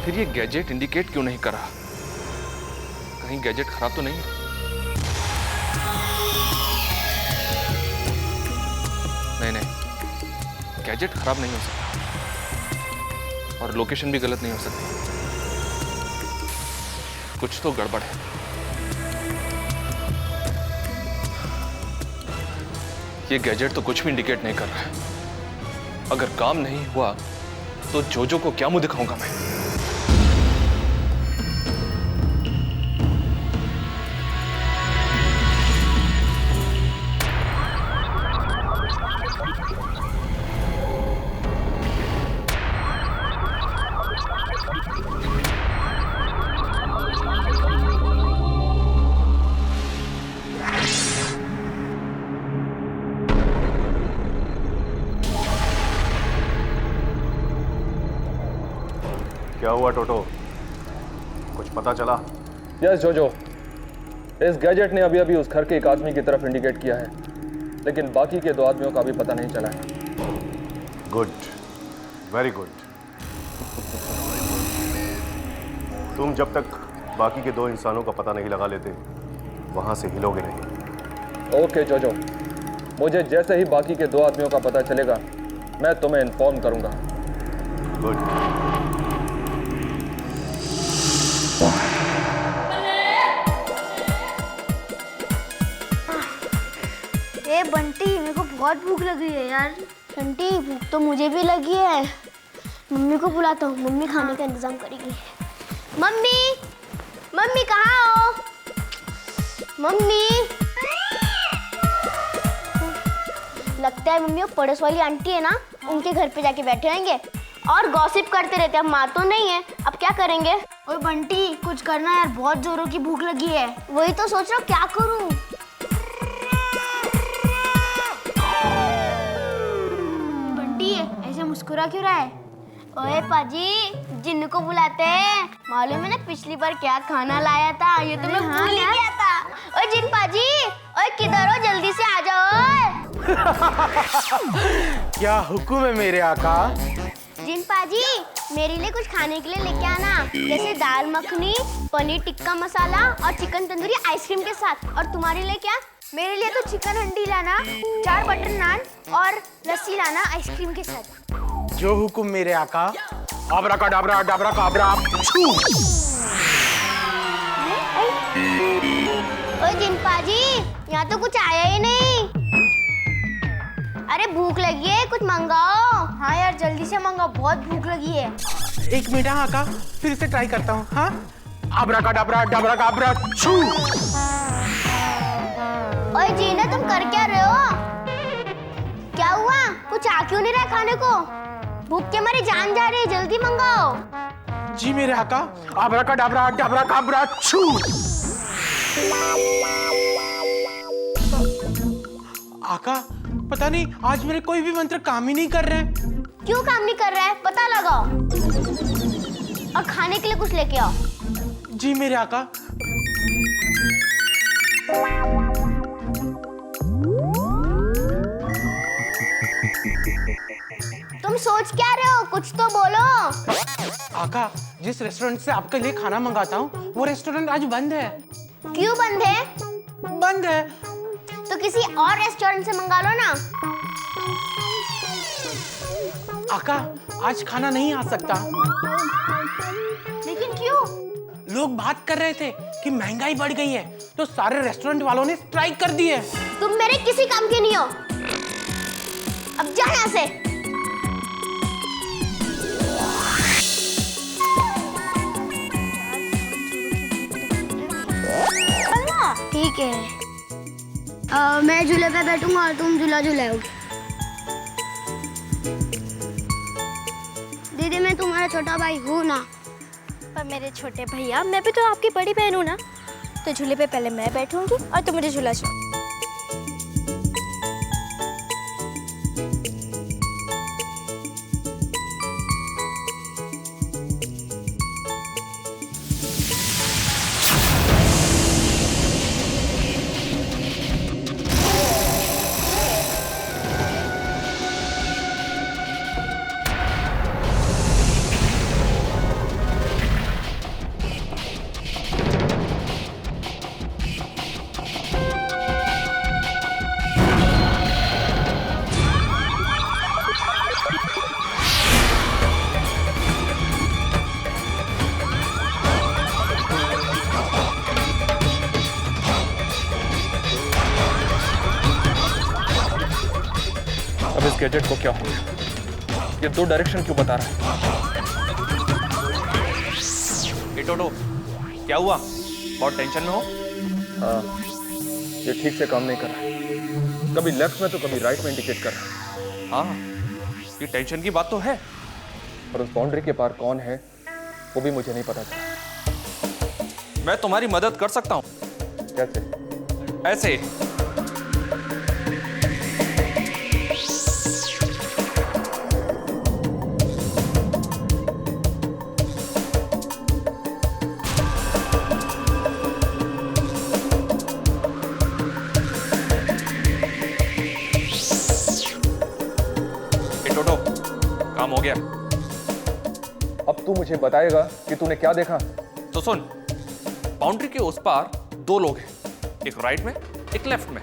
फिर ये गैजेट इंडिकेट क्यों नहीं कर रहा? कहीं गैजेट खराब तो नहीं है? नहीं, गैजेट खराब नहीं हो सकता और लोकेशन भी गलत नहीं हो सकती। कुछ तो गड़बड़ है। ये गैजेट तो कुछ भी इंडिकेट नहीं कर रहा है। अगर काम नहीं हुआ तो जोजो को क्या मुंह दिखाऊंगा मैं? क्या हुआ टोटो? कुछ पता चला? यस जोजो, इस गैजेट ने अभी अभी उस घर के एक आदमी की तरफ इंडिकेट किया है, लेकिन बाकी के 2 आदमियों का भी पता नहीं चला है। Good, very good. तुम जब तक बाकी के 2 इंसानों का पता नहीं लगा लेते वहां से हिलोगे नहीं। ओके जोजो, मुझे जैसे ही बाकी के 2 आदमियों का पता चलेगा मैं तुम्हें इन्फॉर्म करूंगा। गुड। ए बंटी, मेरे को बहुत भूख लगी है यार। बंटी, भूख तो मुझे भी लगी है। मम्मी को बुलाता हूँ, मम्मी खाने का इंतजाम करेगी। मम्मी, मम्मी कहाँ हो? मम्मी। लगता है मम्मी वो पड़ोस वाली आंटी है ना, उनके घर पे जाके बैठे रहेंगे और गॉसिप करते रहते हैं। अब माँ तो नहीं है, अब क्या करेंगे? ओए बंटी, कुछ करना यार, बहुत जोरों की भूख लगी है। वही तो सोच रहा हूँ क्या करूँ। बंटी ऐसे मुस्कुरा क्यों रहा है? ओए पाजी, जिन्नू को बुलाते हैं। मालूम है ना पिछली बार क्या खाना लाया था? ये तो मैं भूल ही गया था। ओए जिन पाजी, ओए किधर हो? जल्दी से आ जाओ। क्या हुक्म है मेरे आका? जिन पाजी, मेरे लिए कुछ खाने के लिए लेके आना, जैसे दाल मखनी, पनीर टिक्का मसाला और चिकन तंदूरी आइसक्रीम के साथ। और तुम्हारे लिए क्या? मेरे लिए तो चिकन हंडी लाना, 4 बटर नान और लस्सी लाना आइसक्रीम के साथ। जो हुक्म मेरे आका। अब्राकाडाब्रा डाब्राकाब्रा। ओए जिन पाजी, यहाँ तो कुछ आया ही नहीं। अरे भूख लगी है, कुछ मंगाओ। हाँ यार जल्दी से मंगाओ, बहुत भूख लगी है। 1 मिनट आका, फिर से ट्राई करता हूँ। हाँ, अब्राकाडाब्रा डाब्राकाब्रा छू। ओए जीना, तुम कर क्या रहे हो? क्या हुआ? कुछ आ क्यों नहीं रहा खाने को? भूख के मारे जान जा रही है, जल्दी मंगाओ। जी मेरे आका, अब्राकाडाब्रा डाब्राकाब्रा छू। आका, पता नहीं आज मेरे कोई भी मंत्र काम ही नहीं कर रहे हैं। क्यों काम नहीं कर रहा है? पता लगाओ और खाने के लिए कुछ लेके आओ। जी मेरे आका। तुम सोच क्या रहे हो? कुछ तो बोलो। आका, जिस रेस्टोरेंट से आपके लिए खाना मंगाता हूँ, वो रेस्टोरेंट आज बंद है। क्यों बंद है? बंद है। तो किसी और रेस्टोरेंट से मंगा लो ना। आका, आज खाना नहीं आ सकता। लेकिन क्यों? लोग बात कर रहे थे कि महंगाई बढ़ गई है, तो सारे रेस्टोरेंट वालों ने स्ट्राइक कर दी है। तुम मेरे किसी काम के नहीं हो। अब जा यहाँ से। ठीक है, मैं झूले पे बैठूंगा और तुम झूला झूलाओगे। दीदी, मैं तुम्हारा छोटा भाई हूँ ना। पर मेरे छोटे भैया, मैं भी तो आपकी बड़ी बहन हूँ ना। तो झूले पे पहले मैं बैठूंगी और तुम मुझे झूला झूलो। अब इस गैजेट को क्या हो गया? ये 2 डायरेक्शन क्यों बता रहा है? टोटो, क्या हुआ? बहुत टेंशन में हो? हाँ, ये ठीक से काम नहीं कर रहा है। कभी लेफ्ट में तो कभी राइट में इंडिकेट कर रहा है। हाँ, ये टेंशन की बात तो है। और उस बाउंड्री के पार कौन है, वो भी मुझे नहीं पता चला। मैं तुम्हारी मदद कर सकता हूँ। कैसे? ऐसे। काम हो गया। अब तू मुझे बताएगा कि तूने क्या देखा। तो सुन, बाउंड्री के उस पार 2 लोग हैं, एक राइट में, एक लेफ्ट में।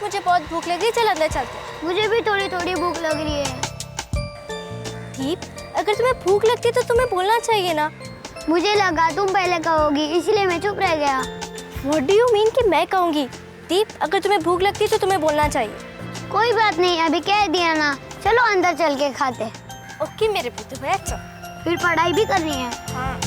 मुझे बहुत भूख लग रही है, चल अंदर चलते। मुझे भी थोड़ी थोड़ी भूख लग रही है। दीप, अगर तुम्हें भूख लगती तो तुम्हें बोलना चाहिए ना। मुझे लगा तुम पहले कहोगी, इसलिए मैं चुप रह गया। What do you mean कि मैं कहूँगी? दीप, अगर तुम्हें भूख लगती तो तुम्हें बोलना चाहिए। कोई बात नहीं, अभी कह दिया ना। चलो अंदर चल के खाते। ओके मेरे पुत्र भैया, चल। फिर पढ़ाई भी करनी है। हाँ।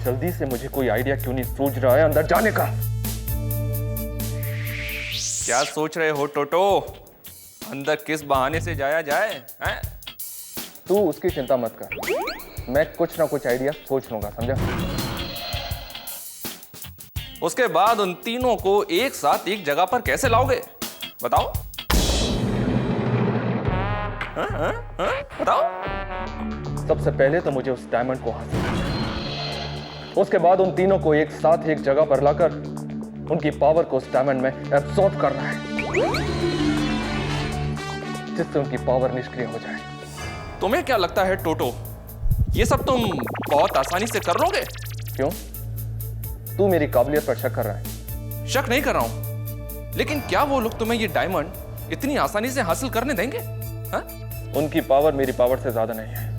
जल्दी से मुझे कोई आइडिया क्यों नहीं सूझ रहा है अंदर जाने का? क्या सोच रहे हो टोटो? अंदर किस बहाने से जाया जाए? हैं? तू उसकी चिंता मत कर, मैं कुछ ना कुछ आइडिया सोच लूंगा, समझा? उसके बाद उन तीनों को एक साथ एक जगह पर कैसे लाओगे, बताओ? बताओ। सबसे पहले तो मुझे उस डायमंड को हासिल करना, उसके बाद उन तीनों को एक साथ एक जगह पर लाकर उनकी पावर को उस डायमंड में एब्सॉर्ब करना है, जिससे उनकी पावर निष्क्रिय हो जाए। तुम्हें क्या लगता है टोटो, ये सब तुम बहुत आसानी से कर लोगे? क्यों? तू मेरी काबिलियत पर शक कर रहा है? शक नहीं कर रहा हूं, लेकिन क्या वो लोग तुम्हें ये डायमंड इतनी आसानी से हासिल करने देंगे? हा? उनकी पावर मेरी पावर से ज्यादा नहीं है,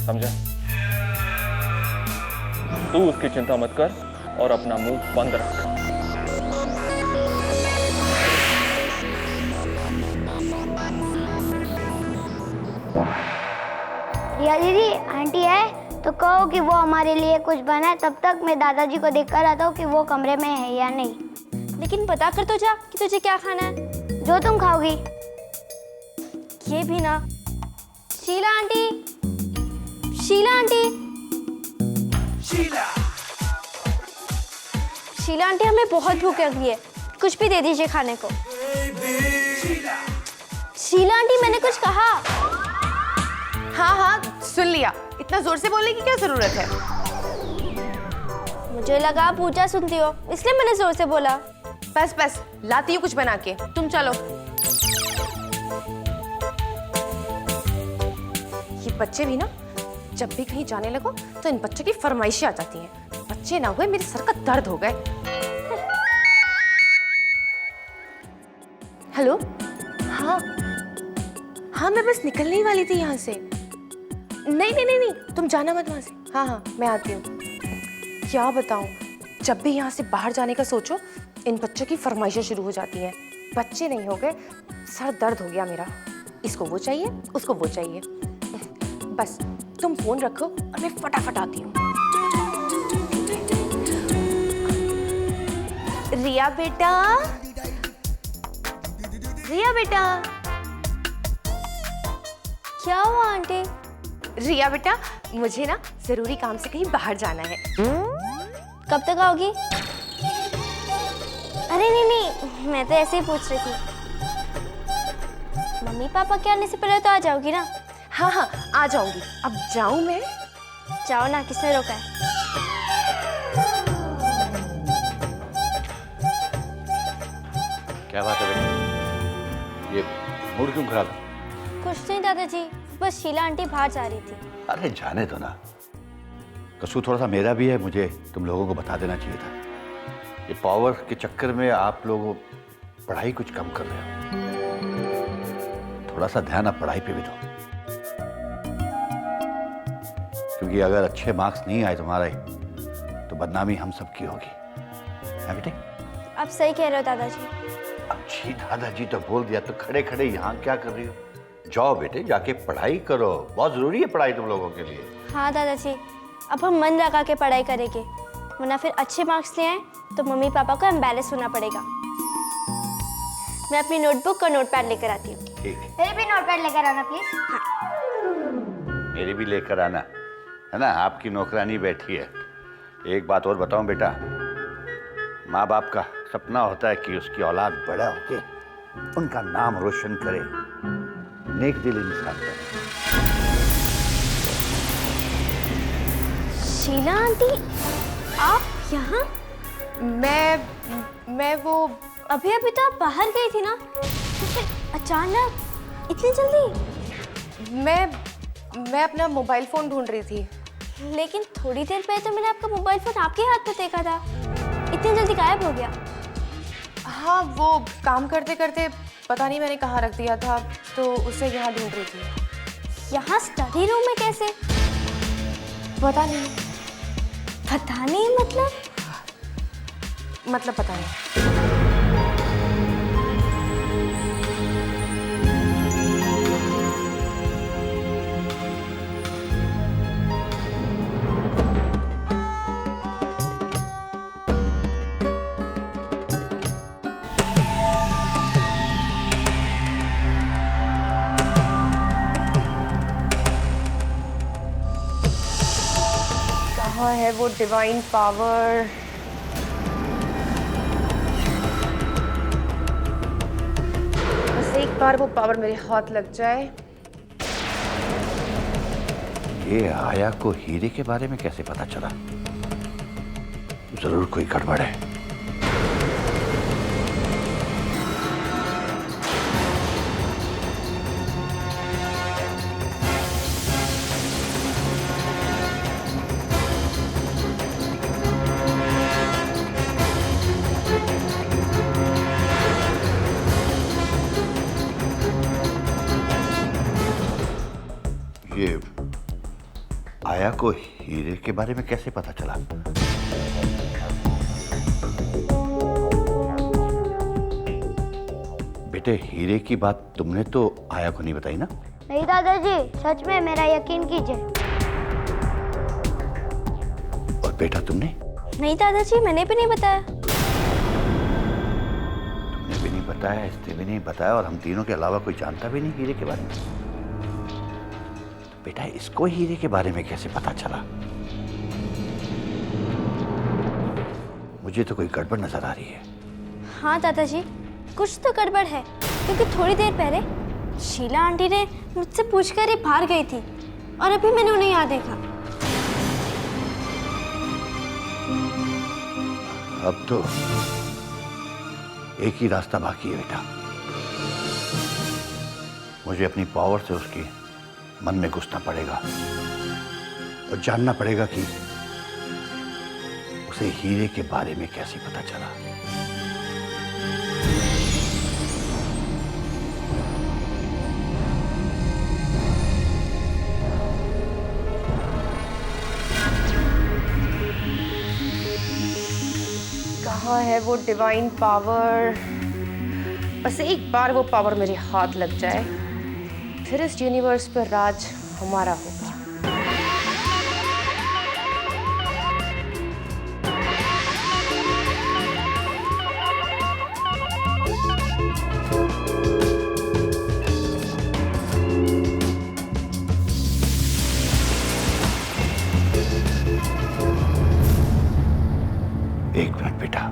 समझा? तू उसकी चिंता मत कर और अपना मुंह बंद रख। रिया दीदी, आंटी है तो कहो कि वो हमारे लिए कुछ बनाए, तब तक मैं दादाजी को देख कर आता हूँ कि वो कमरे में है या नहीं। लेकिन पता कर तो जा कि तुझे क्या खाना है। जो तुम खाओगी। ये भी ना। Sheela aunty, Sheela aunty, Sheela aunty, हमें बहुत भूख लगी है, कुछ भी दे दीजिए खाने को। शीला आंटी, मैंने कुछ कहा? हाँ हाँ सुन लिया, इतना जोर से बोलने की क्या जरूरत है? मुझे लगा पूजा सुनती हो, इसलिए मैंने जोर से बोला। बस बस, लाती हूँ कुछ बना के, तुम चलो। ये बच्चे भी ना, जब भी कहीं जाने लगो तो इन बच्चों की फरमाइशें आ जाती हैं। बच्चे ना हुए मेरे सर का दर्द हो गए। हेलो, हाँ हाँ, मैं बस निकलने ही वाली थी यहाँ से। नहीं नहीं नहीं नहीं, तुम जाना मत वहां से। हाँ हाँ, मैं आती हूँ। क्या बताऊँ, जब भी यहाँ से बाहर जाने का सोचो, इन बच्चों की फरमाइशें शुरू हो जाती हैं। बच्चे नहीं हो गए, सर दर्द हो गया मेरा। इसको वो चाहिए, उसको वो चाहिए। बस तुम फोन रखो और मैं फटाफट आती हूँ। रिया बेटा, रिया बेटा। क्या हुआ आंटी? रिया बेटा, मुझे ना जरूरी काम से कहीं बाहर जाना है। कब तक आओगी? अरे नहीं नहीं, मैं तो ऐसे ही पूछ रही थी। मम्मी पापा के आने से पहले तो आ जाओगी ना? हाँ हाँ, आ जाऊंगी। अब जाऊं मैं? जाओ ना, किसने रोका है? क्या बात है बेटा, ये मूड क्यों खराब है? कुछ नहीं दादाजी, बस शीला आंटी बाहर जा रही थी। अरे जाने दो ना, कसूर थोड़ा सा मेरा भी है, मुझे तुम लोगों को बता देना चाहिए था। ये पावर के चक्कर में आप लोग पढ़ाई कुछ कम कर रहे हो, थोड़ा सा ध्यान आप पढ़ाई पे भी दो, क्योंकि अगर अच्छे मार्क्स नहीं आए तुम्हारे तो बदनामी हम सब की होगी, है बेटे? आप सही कह रहे हो दादाजी। अब जी दादाजी तो बोल दिया, तो खड़े खड़े यहाँ क्या कर रही हो? जाओ बेटे, जाके पढ़ाई करो, बहुत जरूरी है पढ़ाई तुम लोगों के लिए। हाँ दादाजी, अब हम मन लगा के पढ़ाई करेंगे, वरना फिर अच्छे मार्क्स ले आए तो मम्मी पापा को एम्बैरेस होना पड़ेगा। मैं अपनी नोटबुक और नोटपैड लेकर आती हूँ। ठीक है, मेरे भी नोटपैड लेकर आना प्लीज। हाँ। मेरे भी लेकर आना, है ना? आपकी नौकरानी बैठी है। एक बात और बताऊं बेटा, माँ बाप का सपना होता है कि उसकी औलाद बड़ा होके उनका नाम रोशन करे, नेक दिल इंसान बने। शीला आंटी, आप यहाँ? मैं वो अभी अभी तो आप बाहर गई थी ना, तो फिर अचानक इतनी जल्दी? मैं अपना मोबाइल फोन ढूंढ रही थी। लेकिन थोड़ी देर पहले तो मैंने आपका मोबाइल फोन आपके हाथ में देखा था, इतनी जल्दी गायब हो गया? हाँ, वो काम करते करते पता नहीं मैंने कहाँ रख दिया था, तो उसे यहाँ ढूंढ रही थी। यहाँ स्टडी रूम में कैसे? पता नहीं। पता नहीं मतलब पता नहीं। कहाँ है वो डिवाइन पावर? बस एक बार वो पावर मेरे हाथ लग जाए। ये आया को हीरे के बारे में कैसे पता चला? जरूर कोई गड़बड़ है। ये आया को हीरे के बारे में कैसे पता चला? बेटे, हीरे की बात तुमने तो आया को नहीं बताई ना? नहीं दादाजी, सच में मेरा यकीन कीजिए। और बेटा तुमने? नहीं दादाजी, मैंने भी नहीं बताया। तुमने भी नहीं बताया, इसने भी नहीं बताया, और हम तीनों के अलावा कोई जानता भी नहीं हीरे के बारे में। तो बेटा, इसको हीरे के बारे में कैसे पता चला? मुझे तो कोई गड़बड़ नजर आ रही है। हाँ दादाजी, कुछ तो गड़बड़ है, क्योंकि थोड़ी देर पहले शीला आंटी ने मुझसे पूछकर ही बाहर गई थी और अभी मैंने उन्हें यहाँ देखा। अब तो एक ही रास्ता बाकी है बेटा। मुझे अपनी पावर से उसके मन में घुसना पड़ेगा और जानना पड़ेगा कि उसे हीरे के बारे में कैसे पता चला। कहाँ है वो डिवाइन पावर? बस एक बार वो पावर मेरे हाथ लग जाए, फिर इस यूनिवर्स पर राज हमारा होगा। एक मिनट बेटा।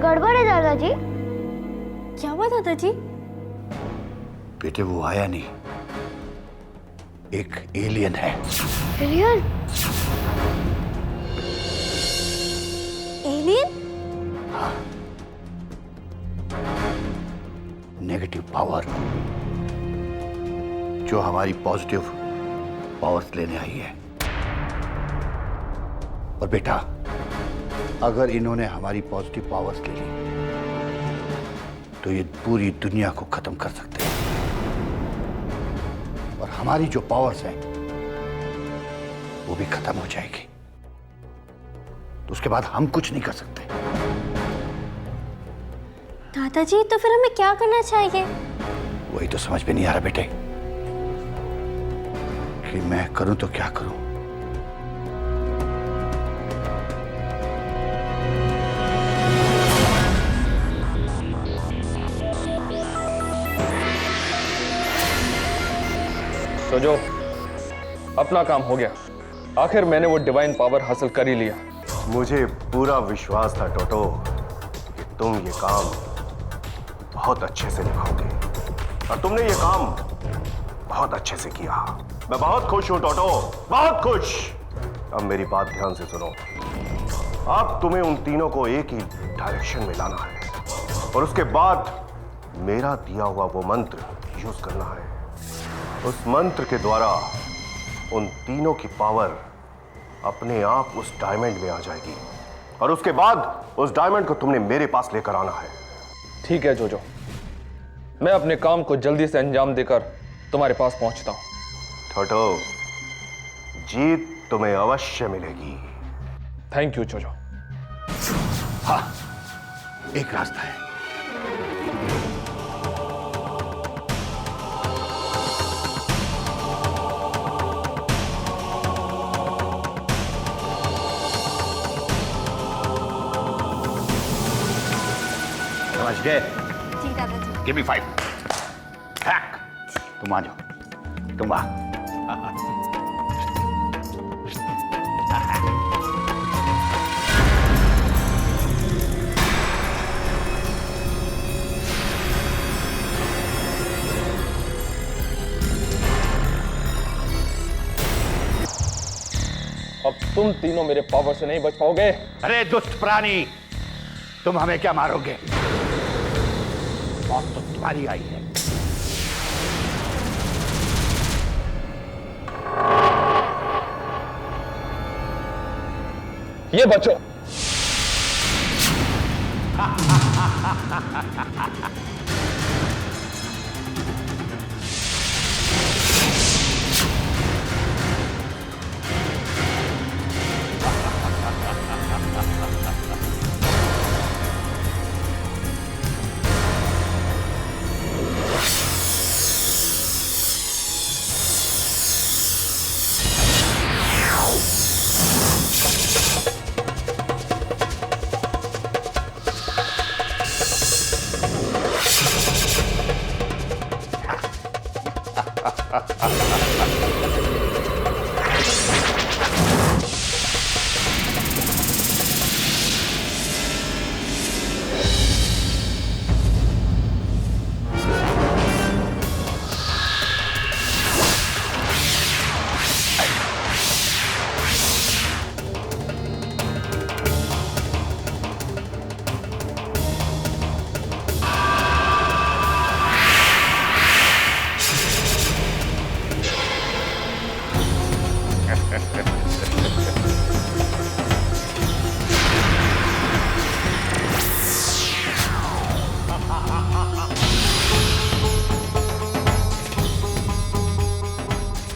गड़बड़ है दादाजी। क्या हुआ दादाजी? बेटे, वो आया नहीं, एक एलियन है। एलियन? एलियन? हाँ, नेगेटिव पावर जो हमारी पॉजिटिव पावर्स लेने आई है। और बेटा, अगर इन्होंने हमारी पॉजिटिव पावर्स ले ली तो ये पूरी दुनिया को खत्म कर सकते हैं, और हमारी जो पावर्स हैं वो भी खत्म हो जाएगी। तो उसके बाद हम कुछ नहीं कर सकते। दादाजी, तो फिर हमें क्या करना चाहिए? वही तो समझ में नहीं आ रहा बेटे कि मैं करूं तो क्या करूं। तो जो अपना काम हो गया, आखिर मैंने वो डिवाइन पावर हासिल कर ही लिया। मुझे पूरा विश्वास था टोटो कि तुम ये काम बहुत अच्छे से निभाओगे, और तुमने ये काम बहुत अच्छे से किया। मैं बहुत खुश हूं टोटो, बहुत खुश। अब मेरी बात ध्यान से सुनो। अब तुम्हें उन तीनों को एक ही डायरेक्शन में लाना है, और उसके बाद मेरा दिया हुआ वो मंत्र यूज करना है। उस मंत्र के द्वारा उन तीनों की पावर अपने आप उस डायमंड में आ जाएगी, और उसके बाद उस डायमंड को तुमने मेरे पास लेकर आना है। ठीक है जोजो, मैं अपने काम को जल्दी से अंजाम देकर तुम्हारे पास पहुंचता हूं। टोटो, जीत तुम्हें अवश्य मिलेगी। थैंक यू जोजो। हाँ, एक रास्ता है। समझ गए? जी दादाजी। Give me 5। हैक, तुम आ जाओ, तुम आ। अब तुम तीनों मेरे पावर से नहीं बच पाओगे। अरे दुष्ट प्राणी, तुम हमें क्या मारोगे? मौत तो तुम्हारी आई है। ये बचो।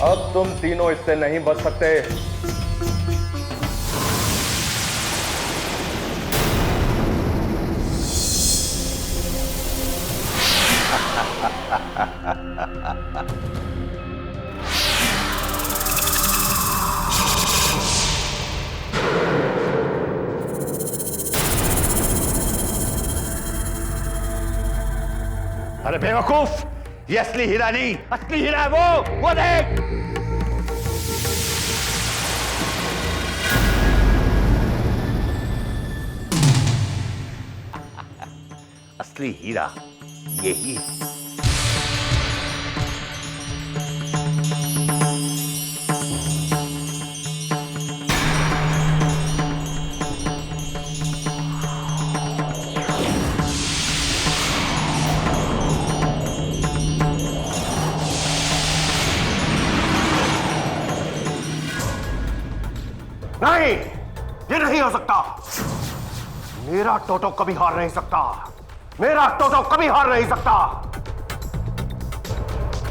अब तुम तीनों इससे नहीं बच सकते। अरे बेवकूफ, ये असली हीरा नहीं, असली हीरा है वो देख। असली हीरा यही है। नहीं, ये नहीं हो सकता। मेरा टोटो कभी हार नहीं सकता। मेरा टोटो कभी हार नहीं सकता।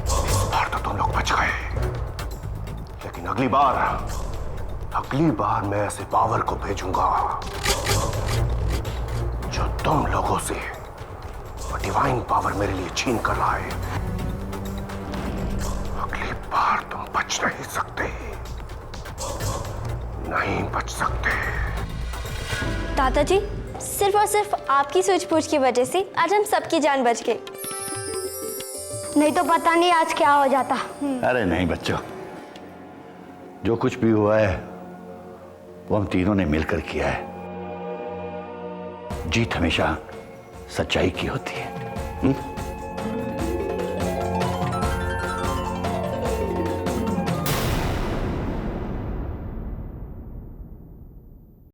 इस बार तो तुम लोग बच गए, लेकिन अगली बार मैं ऐसे पावर को भेजूंगा जो तुम लोगों से वो डिवाइन पावर मेरे लिए छीन कर रहा है। अगली बार तुम बच नहीं सकते, नहीं बच सकते। दादाजी, सिर्फ और सिर्फ आपकी सूझबूझ की वजह से आज हम सबकी जान बच गई, नहीं तो पता नहीं आज क्या हो जाता। अरे नहीं बच्चों, जो कुछ भी हुआ है वो हम तीनों ने मिलकर किया है। जीत हमेशा सच्चाई की होती है।